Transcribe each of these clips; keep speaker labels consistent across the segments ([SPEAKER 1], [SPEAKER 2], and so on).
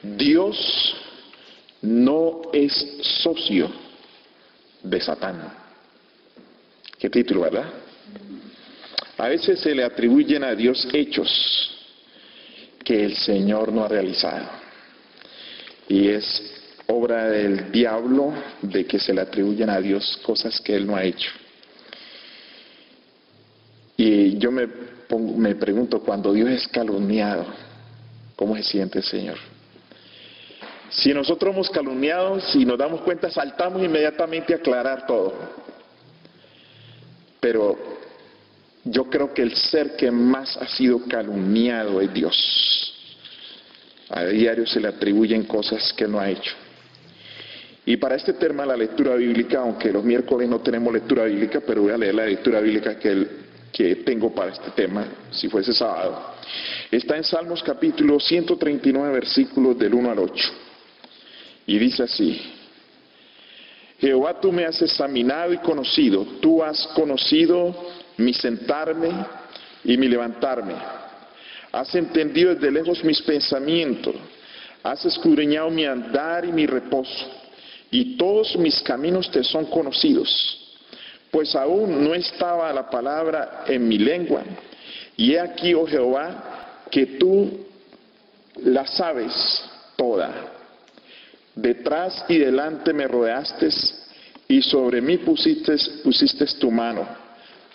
[SPEAKER 1] Dios no es socio de Satán. Qué título, ¿verdad? A veces se le atribuyen a Dios hechos que el Señor no ha realizado. Y es obra del diablo de que se le atribuyen a Dios cosas que Él no ha hecho. Y yo me pregunto, cuando Dios es calumniado, ¿cómo se siente el Señor? Si nosotros somos calumniados y nos damos cuenta, saltamos inmediatamente a aclarar todo. Pero yo creo que el ser que más ha sido calumniado es Dios. A diario se le atribuyen cosas que no ha hecho. Y para este tema, la lectura bíblica, aunque los miércoles no tenemos lectura bíblica, pero voy a leer la lectura bíblica que tengo para este tema, si fuese sábado. Está en Salmos capítulo 139, versículos del 1 al 8. Y dice así: Jehová, tú me has examinado y conocido, tú has conocido mi sentarme y mi levantarme. Has entendido desde lejos mis pensamientos, has escudriñado mi andar y mi reposo, y todos mis caminos te son conocidos. Pues aún no estaba la palabra en mi lengua, y he aquí, oh Jehová, que tú la sabes toda. Detrás y delante me rodeaste, y sobre mí pusiste tu mano.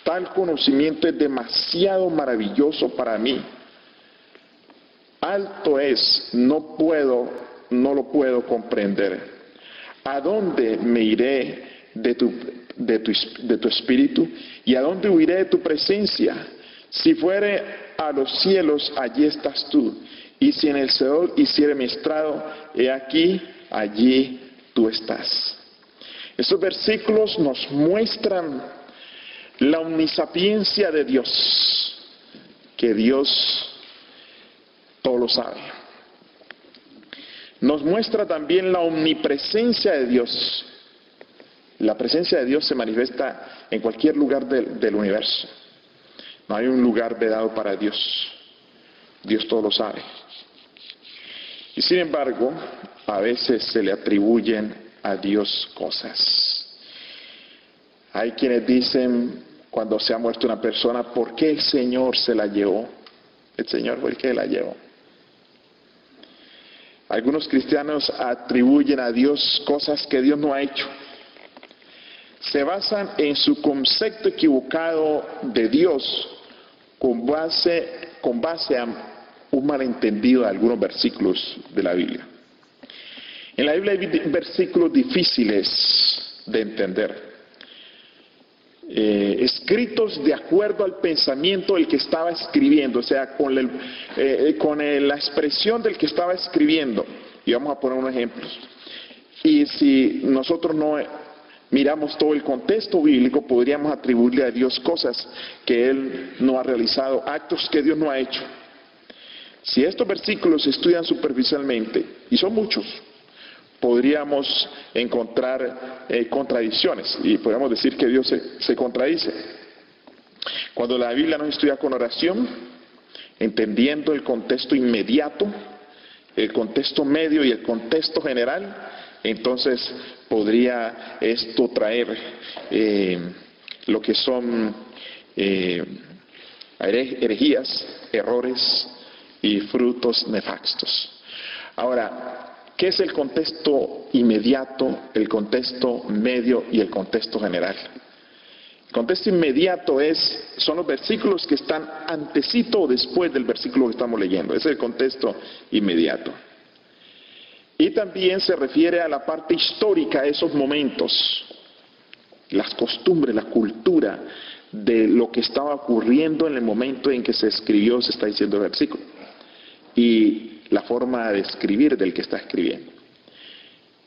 [SPEAKER 1] Tal conocimiento es demasiado maravilloso para mí. Alto es, no lo puedo comprender. ¿A dónde me iré de tu espíritu? ¿Y a dónde huiré de tu presencia? Si fuere a los cielos, allí estás tú. Y si en el Seol hiciere mi estrado, he aquí, allí tú estás. Estos versículos nos muestran la omnisapiencia de Dios, que Dios todo lo sabe. Nos muestra también la omnipresencia de Dios. La presencia de Dios se manifiesta en cualquier lugar del universo. No hay un lugar vedado para Dios. Dios todo lo sabe. Y sin embargo, a veces se le atribuyen a Dios cosas. Hay quienes dicen, cuando se ha muerto una persona, ¿por qué el Señor se la llevó? El Señor fue el que la llevó. Algunos cristianos atribuyen a Dios cosas que Dios no ha hecho. Se basan en su concepto equivocado de Dios con base a un malentendido de algunos versículos de la Biblia. En la Biblia hay versículos difíciles de entender, escritos de acuerdo al pensamiento del que estaba escribiendo, o sea, con la expresión del que estaba escribiendo. Y vamos a poner un ejemplo. Y si nosotros no miramos todo el contexto bíblico, podríamos atribuirle a Dios cosas que Él no ha realizado, actos que Dios no ha hecho. Si estos versículos se estudian superficialmente, y son muchos, podríamos encontrar contradicciones, y podríamos decir que Dios se contradice. Cuando la Biblia nos estudia con oración, entendiendo el contexto inmediato, el contexto medio y el contexto general, entonces podría esto traer lo que son herejías, errores y frutos nefastos. Ahora, ¿qué es el contexto inmediato, el contexto medio y el contexto general? El contexto inmediato son los versículos que están antesito o después del versículo que estamos leyendo. Ese es el contexto inmediato. Y también se refiere a la parte histórica de esos momentos, las costumbres, la cultura de lo que estaba ocurriendo en el momento en que se escribió, se está diciendo el versículo, y la forma de escribir del que está escribiendo.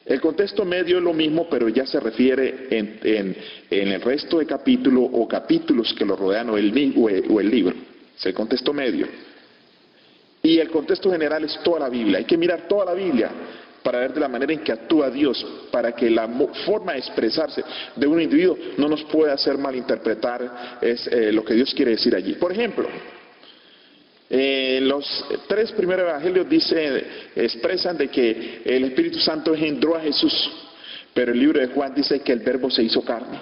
[SPEAKER 1] El contexto medio es lo mismo, pero ya se refiere en el resto de capítulo o capítulos que lo rodean o el libro. Es el contexto medio. Y el contexto general es toda la Biblia. Hay que mirar toda la Biblia para ver de la manera en que actúa Dios, para que la forma de expresarse de un individuo no nos pueda hacer malinterpretar lo que Dios quiere decir allí. Por ejemplo, Los tres primeros evangelios expresan de que el Espíritu Santo engendró a Jesús, pero el libro de Juan dice que el Verbo se hizo carne.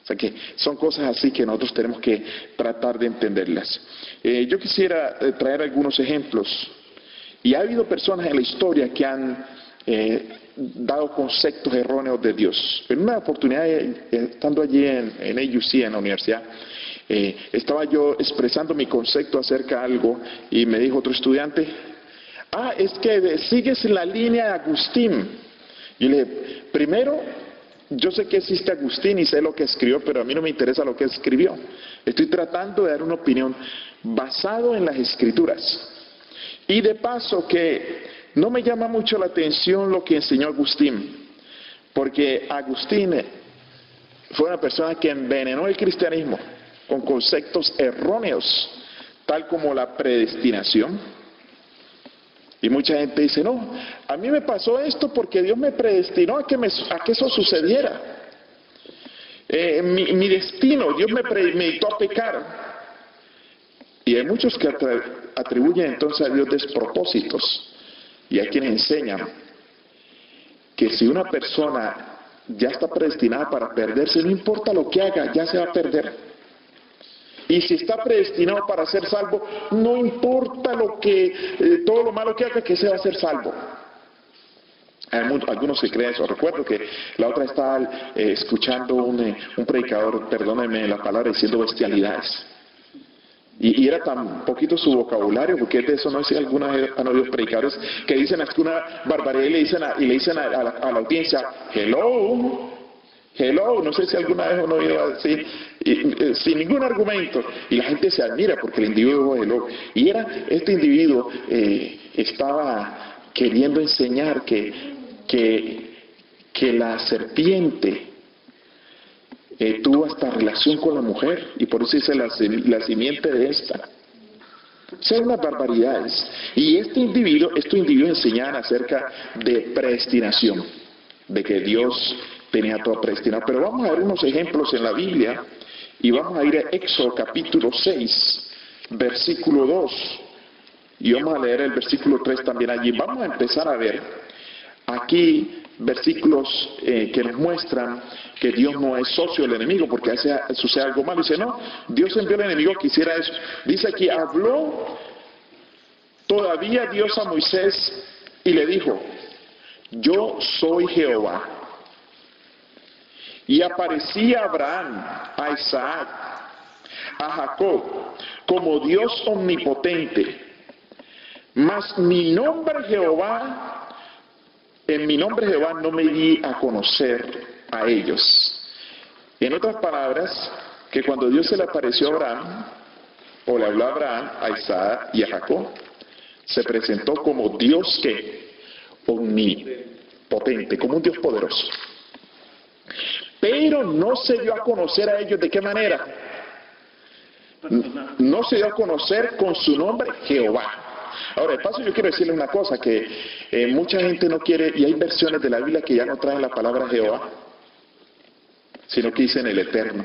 [SPEAKER 1] O sea que son cosas así que nosotros tenemos que tratar de entenderlas. Yo quisiera traer algunos ejemplos. Y ha habido personas en la historia que han dado conceptos erróneos de Dios. En una oportunidad, estando allí en AUC, en la universidad, estaba yo expresando mi concepto acerca de algo y me dijo otro estudiante, es que sigues la línea de Agustín. Y le dije, primero, yo sé que existe Agustín y sé lo que escribió, pero a mí no me interesa lo que escribió. Estoy tratando de dar una opinión basado en las Escrituras. Y de paso que no me llama mucho la atención lo que enseñó Agustín, porque Agustín fue una persona que envenenó el cristianismo con conceptos erróneos, tal como la predestinación. Y mucha gente dice, no, a mí me pasó esto porque Dios me predestinó a que eso sucediera. Mi destino, Dios me meditó a pecar. Y hay muchos que atribuyen entonces a Dios despropósitos. Y hay quienes enseñan que si una persona ya está predestinada para perderse, no importa lo que haga, ya se va a perder. Y si está predestinado para ser salvo, no importa todo lo malo que haga, que se va a ser salvo. Hay algunos que creen eso. Recuerdo que la otra estaba escuchando un predicador, perdónenme la palabra, diciendo bestialidades. Y era tan poquito su vocabulario, porque de eso no sé si alguna vez han oído predicadores que dicen una barbaridad y le dicen a la audiencia, hello, no sé si alguna vez han oído así, sin ningún argumento, y la gente se admira porque el individuo dijo hello. Y este individuo estaba queriendo enseñar que la serpiente tuvo hasta relación con la mujer, y por eso dice la simiente de esta. Son unas barbaridades. Y estos individuos enseñaban acerca de predestinación, de que Dios tenía todo predestinado. Pero vamos a ver unos ejemplos en la Biblia, y vamos a ir a Éxodo capítulo 6, versículo 2, y vamos a leer el versículo 3 también allí. Vamos a empezar a ver aquí versículos que nos muestran que Dios no es socio del enemigo, porque sucede algo malo. Dice, no, Dios envió al enemigo que hiciera eso. Dice aquí, habló todavía Dios a Moisés y le dijo, yo soy Jehová. Y aparecía a Abraham, a Isaac, a Jacob, como Dios omnipotente. Mas mi nombre Jehová, en mi nombre Jehová no me di a conocer a ellos. En otras palabras, que cuando Dios se le apareció a Abraham, o le habló a Abraham, a Isaac y a Jacob, se presentó como Dios que omnipotente, como un Dios poderoso. Pero no se dio a conocer a ellos, ¿de qué manera? No se dio a conocer con su nombre Jehová. Ahora, de paso yo quiero decirles una cosa, que mucha gente no quiere, y hay versiones de la Biblia que ya no traen la palabra Jehová, sino que dicen el Eterno.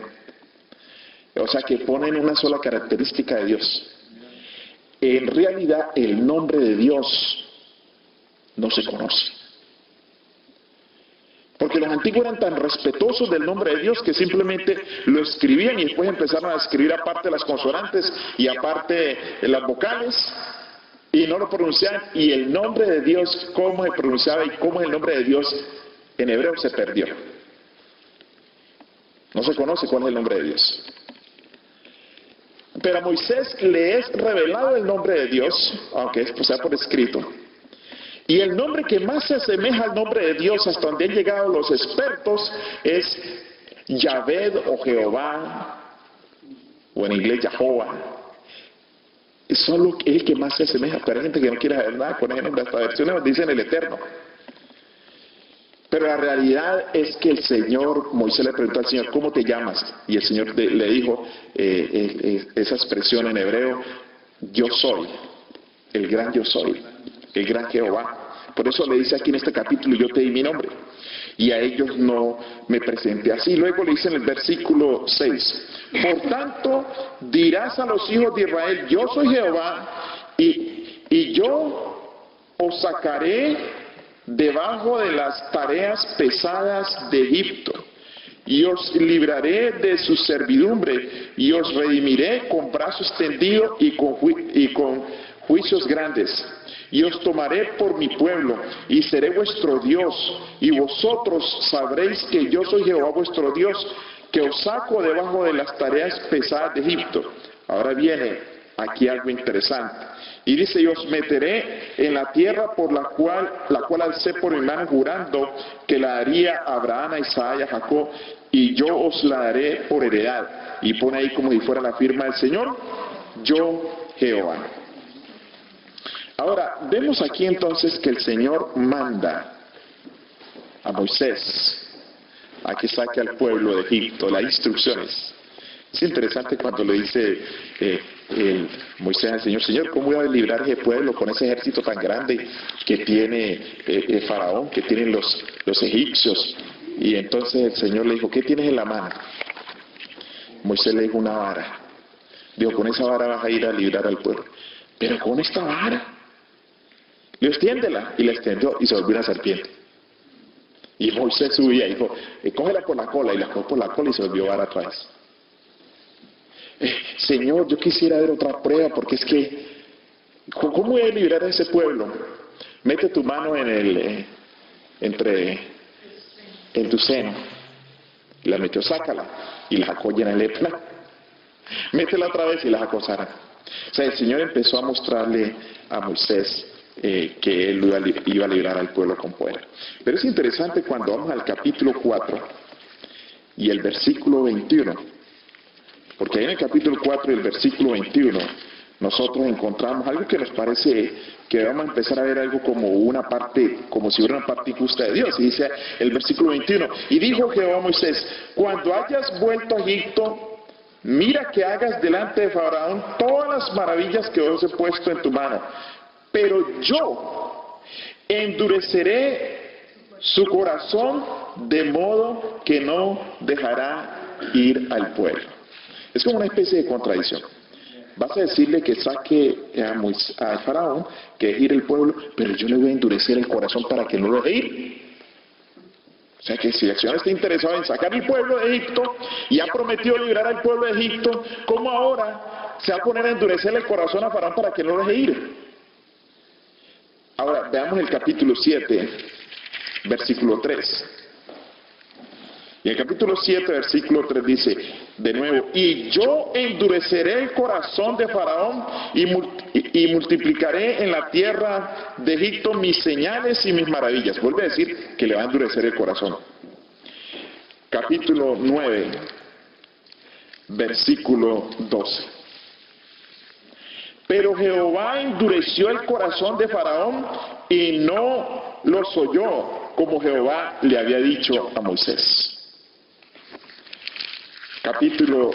[SPEAKER 1] O sea, que ponen una sola característica de Dios. En realidad, el nombre de Dios no se conoce. Porque los antiguos eran tan respetuosos del nombre de Dios que simplemente lo escribían y después empezaron a escribir aparte las consonantes y aparte las vocales, y no lo pronunciaban, y el nombre de Dios, cómo se pronunciaba y cómo es el nombre de Dios en hebreo, se perdió. No se conoce cuál es el nombre de Dios. Pero a Moisés le es revelado el nombre de Dios, aunque sea por escrito. Y el nombre que más se asemeja al nombre de Dios, hasta donde han llegado los expertos, es Yahvé o Jehová, o en inglés Jehová. Es solo el que más se asemeja, pero hay gente que no quiere saber nada con ese nombre. Hasta versiones dicen el Eterno. Pero la realidad es que el Señor, Moisés le preguntó al Señor, ¿cómo te llamas? Y el Señor le dijo esa expresión en hebreo, yo soy, el gran yo soy, el gran Jehová. Por eso le dice aquí en este capítulo, yo te di mi nombre. y a ellos no me presenté así. Luego le dice en el versículo 6, por tanto dirás a los hijos de Israel, yo soy Jehová, y yo os sacaré debajo de las tareas pesadas de Egipto, y os libraré de su servidumbre, y os redimiré con brazo extendido y con juicios grandes. Y os tomaré por mi pueblo, y seré vuestro Dios, y vosotros sabréis que yo soy Jehová vuestro Dios, que os saco debajo de las tareas pesadas de Egipto. Ahora viene aquí algo interesante. Y dice, y os meteré en la tierra por la cual alcé por mi mano jurando que la daría a Abraham, a Isaac y a Jacob, y yo os la daré por heredad. Y pone ahí como si fuera la firma del Señor, yo Jehová. Ahora, vemos aquí entonces que el Señor manda a Moisés a que saque al pueblo de Egipto, las instrucciones. Es interesante cuando le dice Moisés al Señor, Señor, ¿cómo voy a librar ese pueblo con ese ejército tan grande que tiene el faraón, que tienen los egipcios? Y entonces el Señor le dijo, ¿qué tienes en la mano? Moisés le dijo, una vara. Dijo, con esa vara vas a ir a librar al pueblo. Pero con esta vara. Le dijo, extiéndela. Y la extendió y se volvió una serpiente. Y Moisés subía y dijo, cógela por la cola. Y la cogió por la cola y se volvió vara otra vez. Señor, yo quisiera ver otra prueba, porque es que, ¿cómo voy a liberar a ese pueblo? Mete tu mano en tu seno. La metió, sácala, y la sacó llena de lepra. Métela otra vez y la sacó sana. O sea, el Señor empezó a mostrarle a Moisés que Él iba a librar al pueblo con poder. Pero es interesante cuando vamos al capítulo 4 y el versículo 21. Porque ahí en el capítulo 4 y el versículo 21 nosotros encontramos algo que nos parece que vamos a empezar a ver algo como una parte, como si hubiera una parte injusta de Dios. Y dice el versículo 21, y dijo Jehová a Moisés, cuando hayas vuelto a Egipto, mira que hagas delante de Faraón todas las maravillas que os he puesto en tu mano, pero yo endureceré su corazón de modo que no dejará ir al pueblo. Es como una especie de contradicción. Vas a decirle que saque a Faraón, que deje ir el pueblo, pero yo le voy a endurecer el corazón para que no lo deje ir. O sea que si el Señor está interesado en sacar el pueblo de Egipto y ha prometido liberar al pueblo de Egipto, ¿cómo ahora se va a poner a endurecer el corazón a Faraón para que no lo deje ir? Ahora, veamos el capítulo 7, versículo 3. Y el capítulo 7, versículo 3 dice, de nuevo, y yo endureceré el corazón de Faraón y multiplicaré en la tierra de Egipto mis señales y mis maravillas. Vuelve a decir que le va a endurecer el corazón. Capítulo 9, versículo 12. Pero Jehová endureció el corazón de Faraón y no los oyó, como Jehová le había dicho a Moisés. Capítulo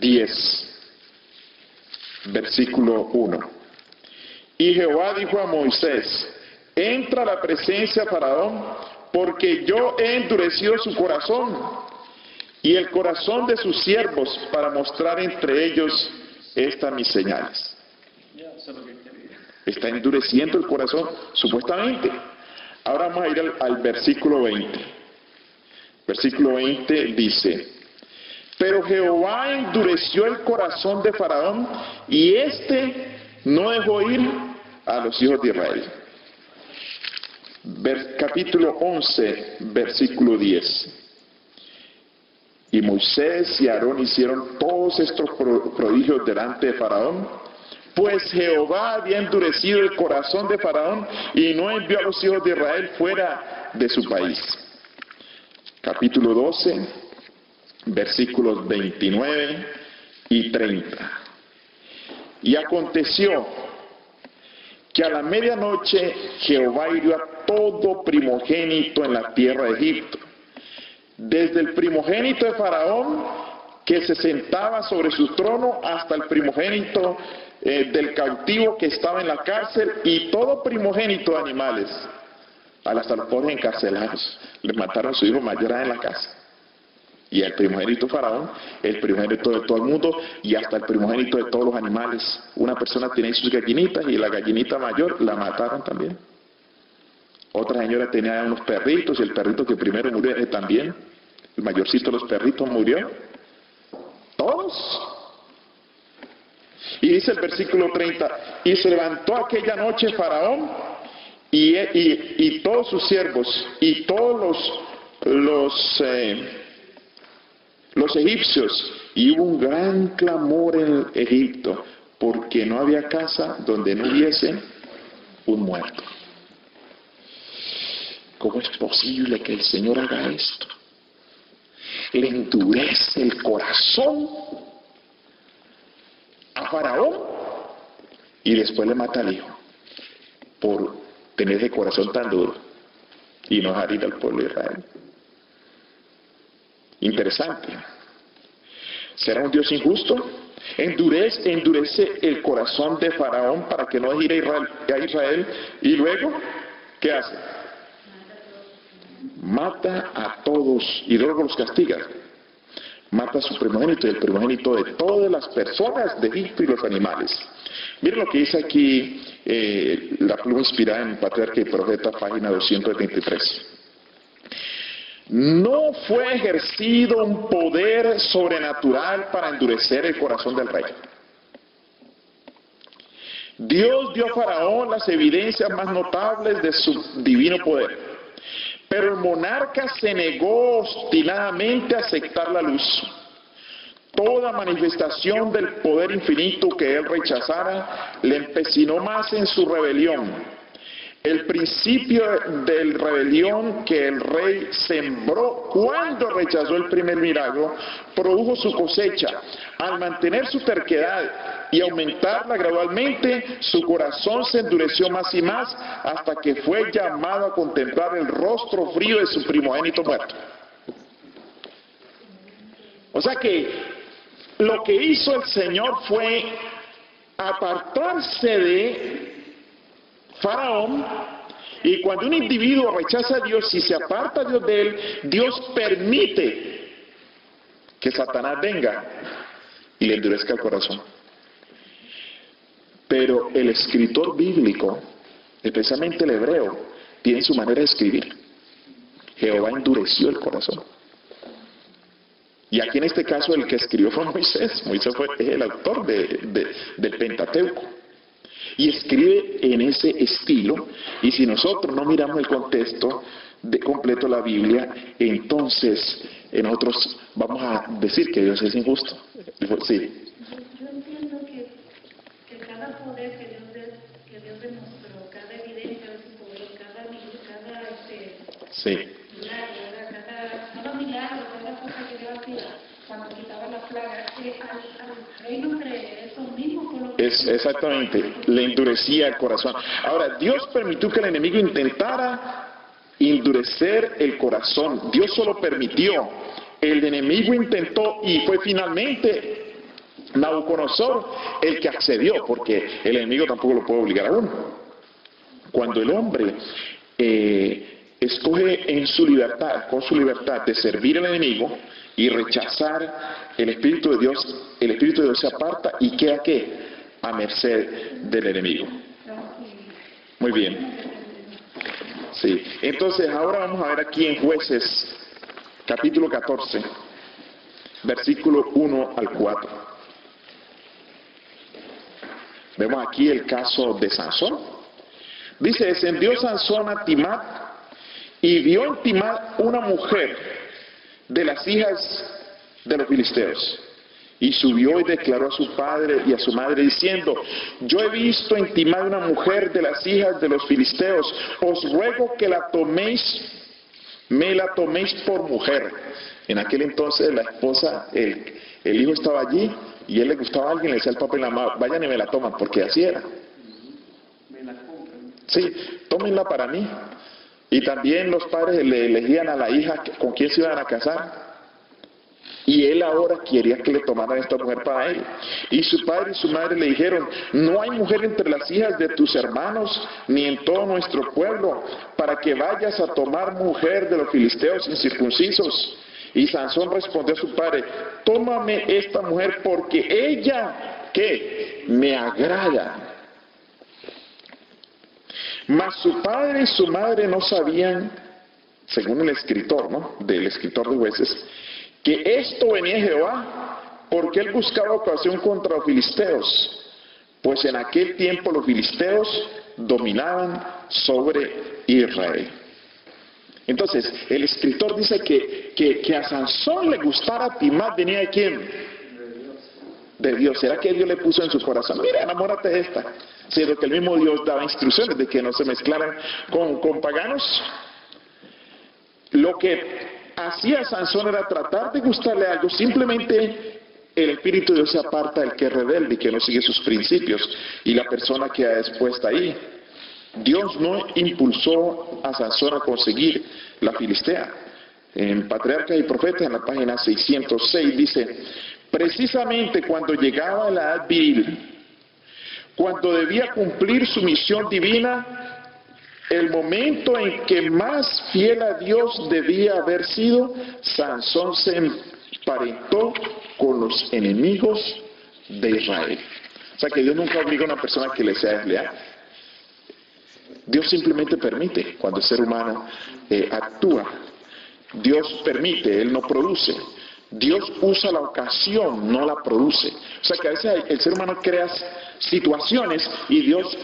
[SPEAKER 1] 10, versículo 1. Y Jehová dijo a Moisés, entra a la presencia de Faraón, porque yo he endurecido su corazón y el corazón de sus siervos para mostrar entre ellos estas mis señales. Está endureciendo el corazón, supuestamente. Ahora vamos a ir al versículo 20. Versículo 20 dice, pero Jehová endureció el corazón de Faraón y éste no dejó ir a los hijos de Israel. Capítulo 11, versículo 10. Y Moisés y Aarón hicieron todos estos prodigios delante de Faraón, pues Jehová había endurecido el corazón de Faraón y no envió a los hijos de Israel fuera de su país. Capítulo 12, versículos 29 y 30. Y aconteció que a la medianoche Jehová hirió a todo primogénito en la tierra de Egipto, desde el primogénito de Faraón que se sentaba sobre su trono hasta el primogénito del cautivo que estaba en la cárcel y todo primogénito de animales. hasta los pobres encarcelados, les mataron a su hijo mayor en la casa. Y el primogénito Faraón, el primogénito de todo el mundo y hasta el primogénito de todos los animales. Una persona tenía sus gallinitas y la gallinita mayor la mataron también. Otra señora tenía unos perritos y el perrito que primero murió también. El mayorcito de los perritos murió. Todos. Y dice el versículo 30, y se levantó aquella noche Faraón y todos sus siervos y todos los egipcios, y hubo un gran clamor en Egipto, porque no había casa donde no hubiese un muerto. ¿Cómo es posible que el Señor haga esto? Le endurece el corazón a Faraón y después le mata al hijo por tener ese corazón tan duro y no dejar ir al pueblo de Israel. Interesante. ¿Será un Dios injusto? Endurece el corazón de Faraón para que no deje ir a Israel y luego, ¿qué hace? Mata a todos y luego los castiga. Mata a su primogénito y el primogénito de todas las personas de Egipto y los animales. Miren lo que dice aquí la pluma inspirada en Patriarca y Profeta, página 223. No fue ejercido un poder sobrenatural para endurecer el corazón del rey. Dios dio a Faraón las evidencias más notables de su divino poder, pero el monarca se negó obstinadamente a aceptar la luz. Toda manifestación del poder infinito que él rechazara le empecinó más en su rebelión. El principio de rebelión que el rey sembró cuando rechazó el primer milagro produjo su cosecha. Al mantener su terquedad y aumentarla gradualmente, su corazón se endureció más y más hasta que fue llamado a contemplar el rostro frío de su primogénito muerto. O sea que lo que hizo el Señor fue apartarse de Faraón, y cuando un individuo rechaza a Dios y se aparta de él, Dios permite que Satanás venga y le endurezca el corazón. Pero el escritor bíblico, especialmente el hebreo, tiene su manera de escribir. Jehová endureció el corazón. Y aquí en este caso el que escribió fue Moisés. Moisés es el autor del Pentateuco. Y escribe en ese estilo, y si nosotros no miramos el contexto de completo la Biblia, entonces nosotros vamos a decir que Dios es injusto. Sí.
[SPEAKER 2] Yo entiendo que cada poder que Dios demostró, cada evidencia de su poder, cada
[SPEAKER 1] sí.
[SPEAKER 2] milagro, cada cosa que Dios hacía, cuando quitaba la plaga, al reino creer eso mismo con lo que...
[SPEAKER 1] Exactamente, le endurecía el corazón. Ahora, Dios permitió que el enemigo intentara endurecer el corazón. Dios solo permitió. El enemigo intentó y fue finalmente Nabucodonosor el que accedió, porque el enemigo tampoco lo puede obligar a uno. Cuando el hombre escoge en su libertad, con su libertad de servir al enemigo y rechazar el Espíritu de Dios se aparta y queda ¿qué? A merced del enemigo. Muy bien. Sí. Entonces ahora vamos a ver aquí en Jueces, capítulo 14, versículo 1 al 4. Vemos aquí el caso de Sansón. Dice, descendió Sansón a Timat y vio en Timat una mujer de las hijas de los filisteos. Y subió y declaró a su padre y a su madre diciendo, yo he visto en Timat una mujer de las hijas de los filisteos, os ruego que la toméis, me la toméis por mujer. En aquel entonces la esposa, el hijo estaba allí y él le gustaba a alguien, le decía al papá y la mamá, vayan y me la toman, porque así era. Sí, tómenla para mí. Y también los padres le elegían a la hija con quién se iban a casar. Y él ahora quería que le tomaran esta mujer para él. Y su padre y su madre le dijeron, no hay mujer entre las hijas de tus hermanos, ni en todo nuestro pueblo, para que vayas a tomar mujer de los filisteos incircuncisos. Y Sansón respondió a su padre, tómame esta mujer porque ella, ¿qué? Me agrada. Mas su padre y su madre no sabían, según el escritor, ¿no? Del escritor de Jueces, que esto venía de Jehová, porque él buscaba ocasión contra los filisteos, pues en aquel tiempo los filisteos dominaban sobre Israel. Entonces, el escritor dice que a Sansón le gustara timar, venía de quién? De Dios. ¿Será que Dios le puso en su corazón? Mira, enamórate de esta. Siendo que el mismo Dios daba instrucciones de que no se mezclaran con paganos. Lo que hacía Sansón era tratar de gustarle algo, simplemente el Espíritu de Dios se aparta del que es rebelde y que no sigue sus principios, y la persona queda expuesta ahí. Dios no impulsó a Sansón a conseguir la Filistea. En Patriarcas y Profetas, en la página 606, dice, precisamente cuando llegaba la edad viril, cuando debía cumplir su misión divina, el momento en que más fiel a Dios debía haber sido, Sansón se emparentó con los enemigos de Israel. O sea que Dios nunca obliga a una persona que le sea desleal. Dios simplemente permite cuando el ser humano actúa. Dios permite, Él no produce. Dios usa la ocasión, no la produce. O sea que a veces el ser humano crea situaciones y Dios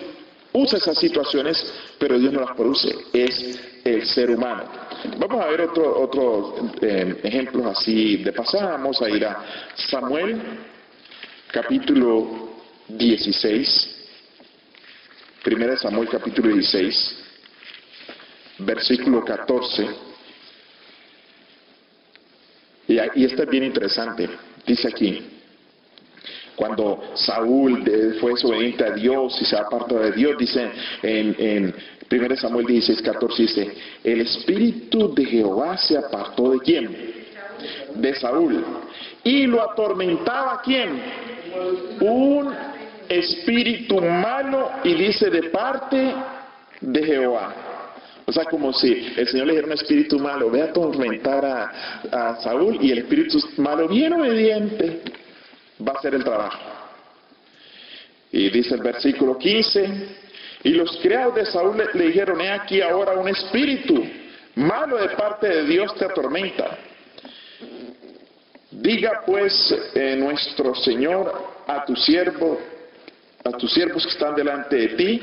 [SPEAKER 1] usa esas situaciones, pero Dios no las produce, es el ser humano. Vamos a ver otros ejemplos así de pasada. Vamos a ir a Samuel, capítulo 16. 1 Samuel, capítulo 16, versículo 14. Y esto es bien interesante. Dice aquí, cuando Saúl fue desobediente a Dios y se apartó de Dios, dice en 1 Samuel 16, 14, dice, el espíritu de Jehová se apartó de ¿quién? De Saúl. Y lo atormentaba ¿quién? Un espíritu malo, y dice de parte de Jehová. O sea, como si el Señor le dijera a un espíritu malo, ve a atormentar a Saúl, y el espíritu malo bien obediente va a hacer el trabajo. Y dice el versículo 15, y los criados de Saúl le dijeron, he aquí ahora un espíritu malo de parte de Dios te atormenta. Diga pues nuestro Señor a tus siervos que están delante de ti,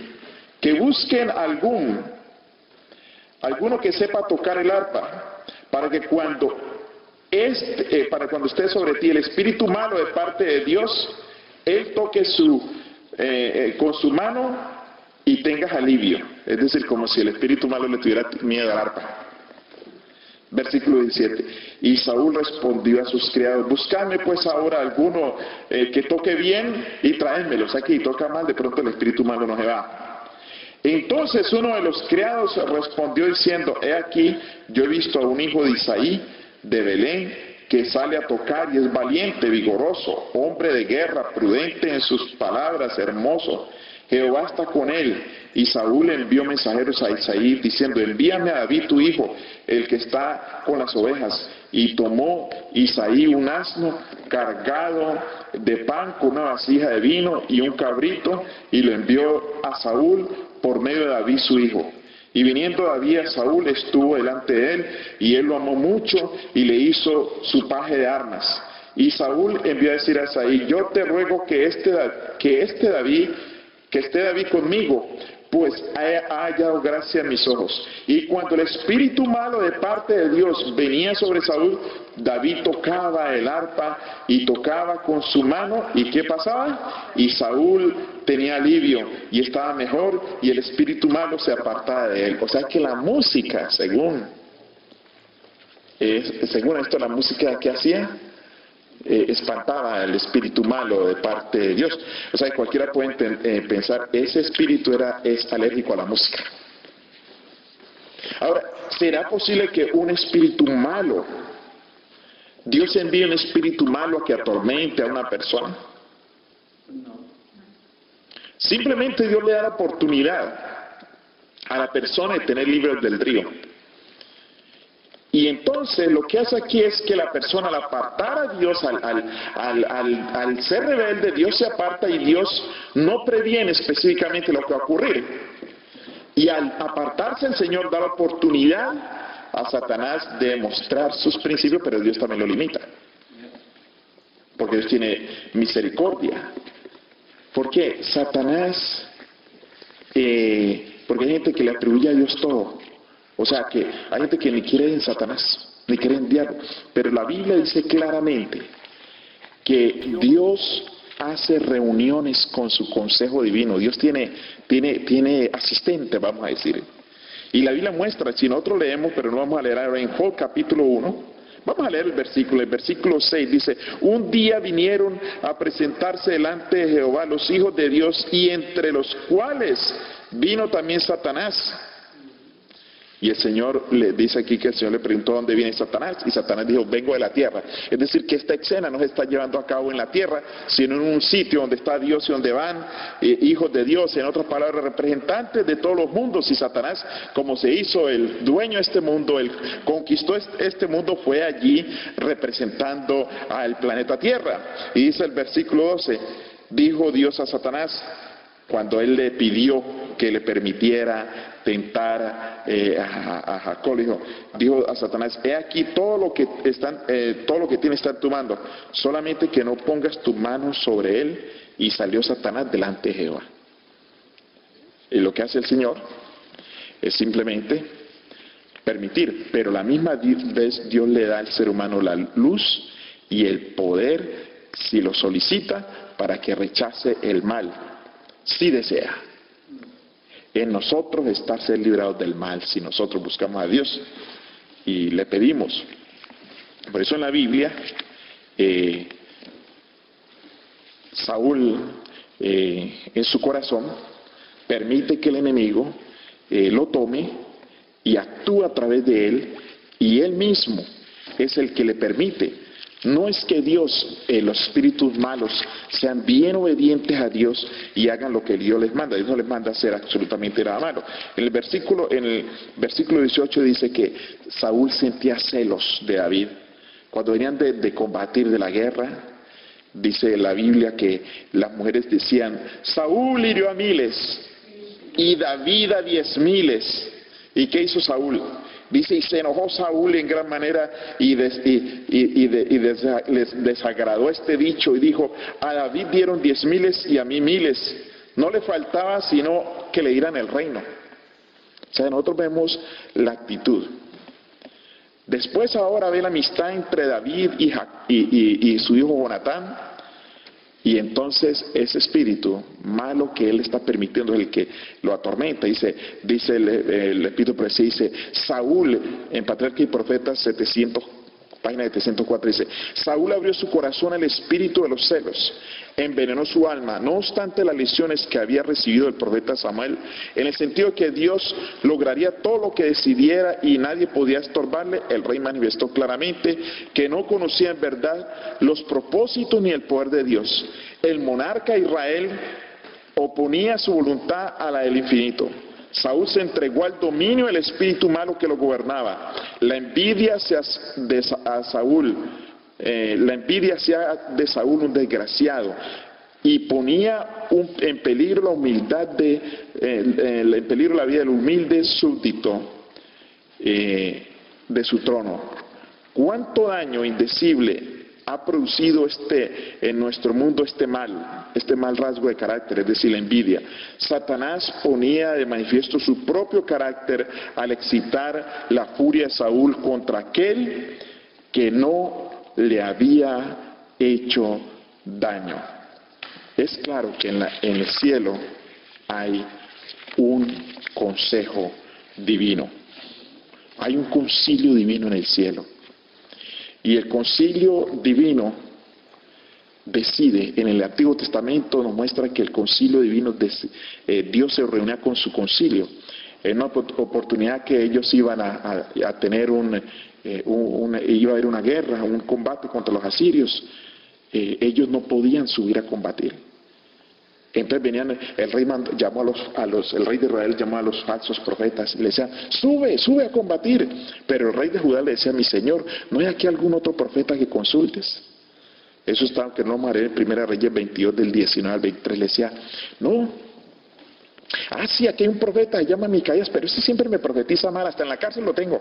[SPEAKER 1] que busquen alguno que sepa tocar el arpa, para que cuando esté sobre ti el espíritu malo de parte de Dios, él toque con su mano y tengas alivio. Es decir, como si el espíritu malo le tuviera miedo al arpa. Versículo 17. Y Saúl respondió a sus criados, buscadme pues ahora alguno que toque bien y tráemelo. O sea que si toca mal, de pronto el espíritu malo no se va. Entonces uno de los criados respondió diciendo, he aquí, yo he visto a un hijo de Isaí de Belén que sale a tocar y es valiente, vigoroso, hombre de guerra, prudente en sus palabras, hermoso. Jehová está con él. Y Saúl envió mensajeros a Isaí diciendo, envíame a David tu hijo, el que está con las ovejas. Y tomó Isaí un asno cargado de pan con una vasija de vino y un cabrito, y lo envió a Saúl por medio de David su hijo. Y viniendo David a Saúl, estuvo delante de él, y él lo amó mucho, y le hizo su paje de armas. Y Saúl envió a decir a Isaí, yo te ruego que esté David conmigo, pues ha hallado gracia en mis ojos. Y cuando el espíritu malo de parte de Dios venía sobre Saúl, David tocaba el arpa y tocaba con su mano. ¿Y qué pasaba? Y Saúl tenía alivio y estaba mejor, y el espíritu malo se apartaba de él. O sea que la música, según esto, la música que hacía espantaba el espíritu malo de parte de Dios. O sea que cualquiera puede pensar, ese espíritu es alérgico a la música. Ahora, ¿será posible que un espíritu malo ¿Dios envía un espíritu malo a que atormente a una persona? Simplemente Dios le da la oportunidad a la persona de tener libre albedrío. Y entonces lo que hace aquí es que la persona, al apartar a Dios, al ser rebelde, Dios se aparta y Dios no previene específicamente lo que va a ocurrir. Y al apartarse el Señor da la oportunidad a Satanás de mostrar sus principios, pero Dios también lo limita. Porque Dios tiene misericordia. ¿Por qué? Satanás, porque hay gente que le atribuye a Dios todo. O sea que hay gente que ni cree en Satanás, ni cree en diablo. Pero la Biblia dice claramente que Dios hace reuniones con su consejo divino. Dios tiene asistente, vamos a decir. Y la Biblia muestra, si nosotros leemos, pero no vamos a leer ahora en Job capítulo 1, vamos a leer el versículo 6, dice, un día vinieron a presentarse delante de Jehová los hijos de Dios, y entre los cuales vino también Satanás. Y el Señor le dice aquí que el Señor le preguntó dónde viene Satanás, y Satanás dijo, vengo de la tierra. Es decir, que esta escena no se está llevando a cabo en la tierra, sino en un sitio donde está Dios y donde van hijos de Dios, en otras palabras, representantes de todos los mundos. Y Satanás, como se hizo el dueño de este mundo, él conquistó este mundo, fue allí representando al planeta Tierra. Y dice el versículo 12, dijo Dios a Satanás, cuando él le pidió que le permitiera tentar a Jacob, dijo a Satanás, he aquí todo lo que tiene está en tu mano, solamente que no pongas tu mano sobre él. Y salió Satanás delante de Jehová. Y lo que hace el Señor es simplemente permitir, pero la misma vez Dios le da al ser humano la luz y el poder, si lo solicita, para que rechace el mal, si desea. En nosotros está ser librados del mal, si nosotros buscamos a Dios y le pedimos. Por eso en la Biblia, Saúl en su corazón permite que el enemigo lo tome y actúe a través de él, y él mismo es el que le permite. No es que Dios, los espíritus malos, sean bien obedientes a Dios y hagan lo que Dios les manda. Dios no les manda hacer absolutamente nada malo. En el versículo 18 dice que Saúl sentía celos de David. Cuando venían de combatir, de la guerra, dice la Biblia que las mujeres decían, Saúl hirió a miles y David a 10,000. ¿Y qué hizo Saúl? Dice, y se enojó Saúl en gran manera y les desagradó este dicho y dijo, a David dieron 10,000 y a mí 1,000. No le faltaba sino que le dieran el reino. O sea, nosotros vemos la actitud. Después ahora ve la amistad entre David y su hijo Jonatán. Y entonces ese espíritu malo que él está permitiendo es el que lo atormenta. Dice el espíritu profecía, dice Saúl, en Patriarca y Profetas 700, página 704, dice, Saúl abrió su corazón al espíritu de los celos, envenenó su alma, no obstante las lecciones que había recibido el profeta Samuel, en el sentido que Dios lograría todo lo que decidiera y nadie podía estorbarle. El rey manifestó claramente que no conocía en verdad los propósitos ni el poder de Dios. El monarca Israel oponía su voluntad a la del infinito. Saúl se entregó al dominio del espíritu malo que lo gobernaba. La envidia hacía de Saúl un desgraciado y ponía en peligro la humildad en peligro la vida del humilde súbdito de su trono. ¿Cuánto daño indecible ha producido en nuestro mundo este mal rasgo de carácter, es decir, la envidia? Satanás ponía de manifiesto su propio carácter al excitar la furia de Saúl contra aquel que no le había hecho daño. Es claro que en el cielo hay un consejo divino, hay un concilio divino en el cielo. Y el concilio divino decide, en el Antiguo Testamento nos muestra que el concilio divino, Dios se reunía con su concilio. En una oportunidad que ellos iban a tener iba a haber una guerra, un combate contra los asirios, ellos no podían subir a combatir. Entonces venían, el rey el rey de Israel llamó a los falsos profetas y le decía, sube a combatir. Pero el rey de Judá le decía, mi señor, ¿no hay aquí algún otro profeta que consultes? Eso está, que no maré en 1 Reyes 22 del 19 al 23, le decía, no. Sí, aquí hay un profeta, se llama Micaías, pero ese siempre me profetiza mal, hasta en la cárcel lo tengo.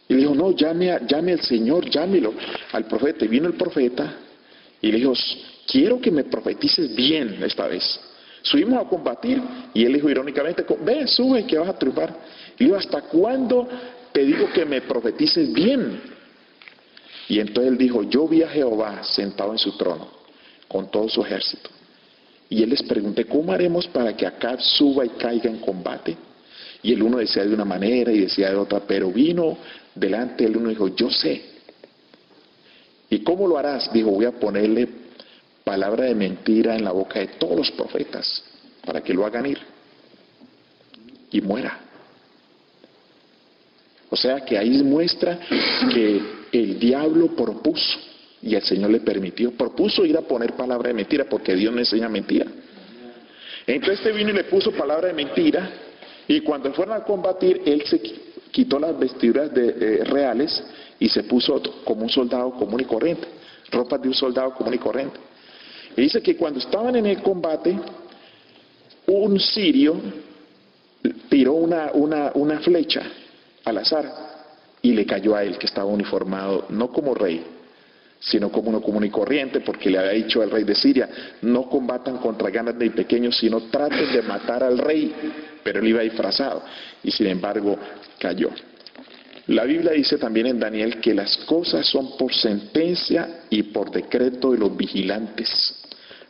[SPEAKER 1] Y le dijo, no, llame al Señor, llámelo al profeta. Y vino el profeta y le dijo, quiero que me profetices bien esta vez. Subimos a combatir y él dijo irónicamente, ve, sube que vas a triunfar. Y le dijo, ¿hasta cuándo te digo que me profetices bien? Y entonces él dijo, yo vi a Jehová sentado en su trono con todo su ejército. Y él les pregunté, ¿cómo haremos para que Acab suba y caiga en combate? Y el uno decía de una manera y decía de otra, pero vino delante del uno y dijo, yo sé. ¿Y cómo lo harás? Dijo, voy a ponerle palabra de mentira en la boca de todos los profetas para que lo hagan ir y muera. O sea que ahí muestra que el diablo propuso y el Señor le permitió, propuso ir a poner palabra de mentira porque Dios no enseña mentira. Entonces este vino y le puso palabra de mentira y cuando fueron a combatir él se quitó las vestiduras reales y se puso como un soldado común y corriente, ropas de un soldado común y corriente. Y dice que cuando estaban en el combate, un sirio tiró una flecha al azar y le cayó a él, que estaba uniformado no como rey, sino como uno común y corriente, porque le había dicho al rey de Siria, no combatan contra grandes ni pequeños, sino traten de matar al rey, pero él iba disfrazado, y sin embargo cayó. La Biblia dice también en Daniel que las cosas son por sentencia y por decreto de los vigilantes.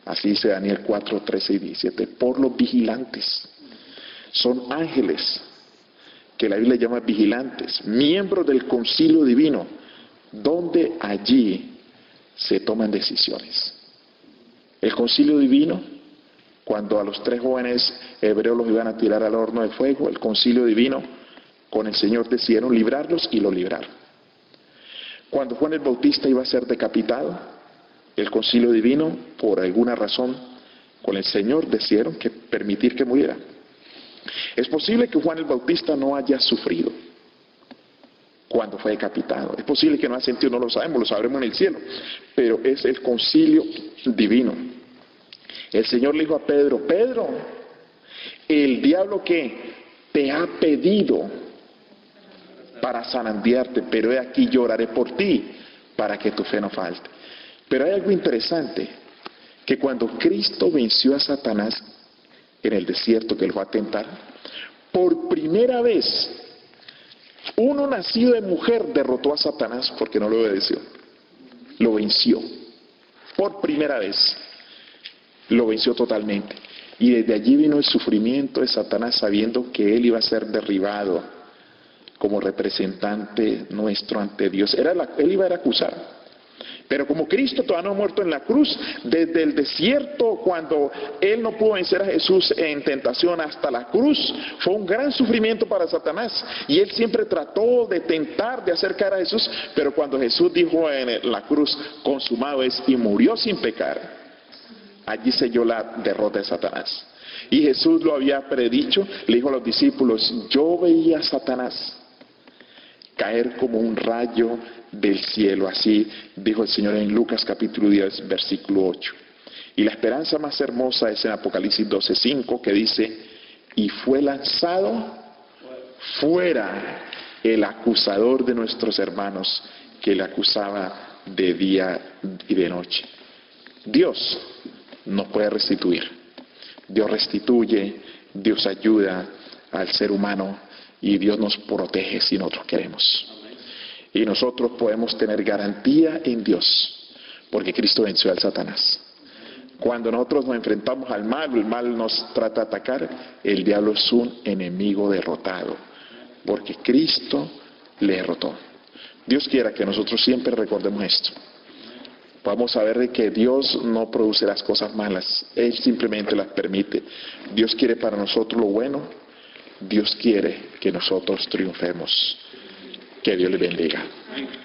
[SPEAKER 1] Así dice Daniel 4, 13 y 17, por los vigilantes. Son ángeles, que la Biblia llama vigilantes, miembros del concilio divino, donde allí se toman decisiones. El concilio divino, cuando a los 3 jóvenes hebreos los iban a tirar al horno de fuego, el concilio divino con el Señor decidieron librarlos y lo libraron. Cuando Juan el Bautista iba a ser decapitado, el concilio divino, por alguna razón, con el Señor decidieron permitir que muriera. Es posible que Juan el Bautista no haya sufrido cuando fue decapitado. Es posible que no haya sentido, no lo sabemos, lo sabremos en el cielo. Pero es el concilio divino. El Señor le dijo a Pedro, Pedro, el diablo que te ha pedido para zarandearte, pero he aquí lloraré por ti para que tu fe no falte. Pero hay algo interesante, que cuando Cristo venció a Satanás en el desierto que lo fue a tentar, por primera vez uno nacido de mujer derrotó a Satanás porque no lo obedeció, lo venció, por primera vez, lo venció totalmente. Y desde allí vino el sufrimiento de Satanás sabiendo que él iba a ser derribado como representante nuestro ante Dios. Él iba a ser acusado. Pero como Cristo todavía no ha muerto en la cruz, desde el desierto, cuando Él no pudo vencer a Jesús en tentación hasta la cruz, fue un gran sufrimiento para Satanás. Y Él siempre trató de tentar, de hacer caer a Jesús, pero cuando Jesús dijo en la cruz, consumado es, y murió sin pecar, allí selló la derrota de Satanás. Y Jesús lo había predicho, le dijo a los discípulos, yo veía a Satanás caer como un rayo del cielo, así dijo el Señor en Lucas capítulo 10 versículo 8. Y la esperanza más hermosa es en Apocalipsis 12:5 que dice, y fue lanzado fuera el acusador de nuestros hermanos que le acusaba de día y de noche. Dios nos puede restituir, Dios restituye, Dios ayuda al ser humano y Dios nos protege si nosotros queremos. Y nosotros podemos tener garantía en Dios, porque Cristo venció al Satanás. Cuando nosotros nos enfrentamos al mal, el mal nos trata de atacar, el diablo es un enemigo derrotado, porque Cristo le derrotó. Dios quiera que nosotros siempre recordemos esto. Vamos a ver de que Dios no produce las cosas malas, Él simplemente las permite. Dios quiere para nosotros lo bueno, Dios quiere que nosotros triunfemos. Que Dios les bendiga.
[SPEAKER 3] Amén.